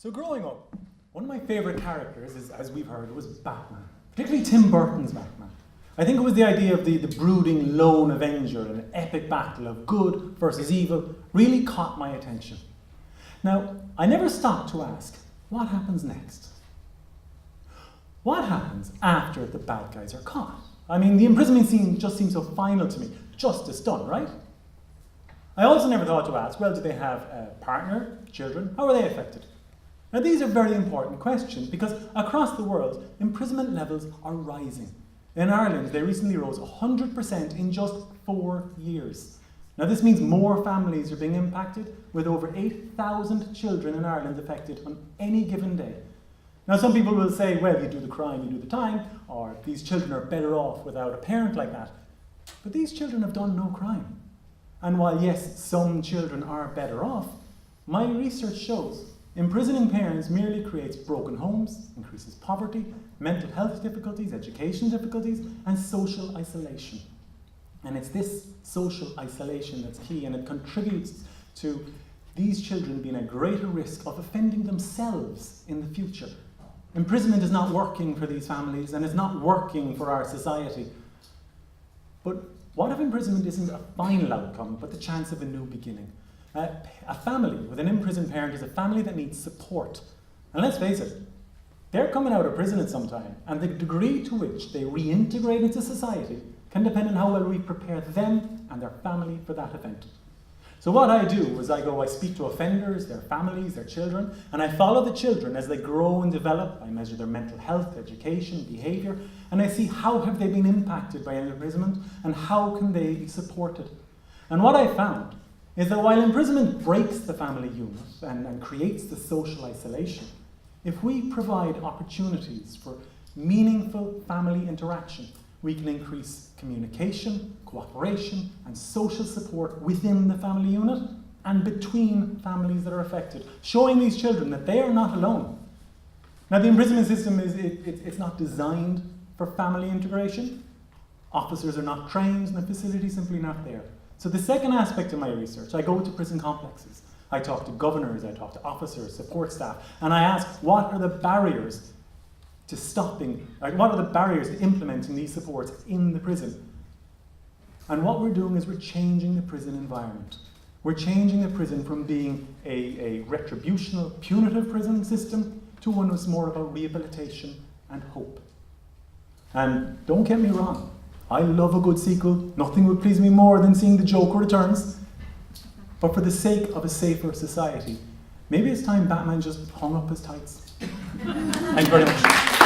So growing up, one of my favourite characters, as we've heard, was Batman. Particularly Tim Burton's Batman. I think it was the idea of the brooding lone avenger in an epic battle of good versus evil really caught my attention. Now, I never stopped to ask, what happens next? What happens after the bad guys are caught? I mean, the imprisonment scene just seems so final to me. Justice done, right? I also never thought to ask, well, do they have a partner, children? How are they affected? Now, these are very important questions because across the world, imprisonment levels are rising. In Ireland, they recently rose 100% in just 4 years. Now, this means more families are being impacted, with over 8,000 children in Ireland affected on any given day. Now, some people will say, well, you do the crime, you do the time, or these children are better off without a parent like that. But these children have done no crime. And while, yes, some children are better off, my research shows imprisoning parents merely creates broken homes, increases poverty, mental health difficulties, education difficulties, and social isolation. And it's this social isolation that's key, and it contributes to these children being at greater risk of offending themselves in the future. Imprisonment is not working for these families, and it's not working for our society. But what if imprisonment isn't a final outcome, but the chance of a new beginning? A family with an imprisoned parent is a family that needs support. And let's face it, they're coming out of prison at some time, and the degree to which they reintegrate into society can depend on how well we prepare them and their family for that event. So what I do is I speak to offenders, their families, their children, and I follow the children as they grow and develop. I measure their mental health, education, behaviour, and I see how have they been impacted by imprisonment and how can they be supported. And what I found is that while imprisonment breaks the family unit and creates the social isolation, if we provide opportunities for meaningful family interaction, we can increase communication, cooperation, and social support within the family unit and between families that are affected, showing these children that they are not alone. Now, the imprisonment system it's not designed for family integration. Officers are not trained, and the facility is simply not there. So the second aspect of my research, I go to prison complexes. I talk to governors, I talk to officers, support staff, and I ask, what are the barriers to implementing these supports in the prison? And what we're doing is we're changing the prison environment. We're changing the prison from being a retributional, punitive prison system to one that's more about rehabilitation and hope. And don't get me wrong, I love a good sequel. Nothing would please me more than seeing the Joker returns. But for the sake of a safer society, maybe it's time Batman just hung up his tights. Thank you very much.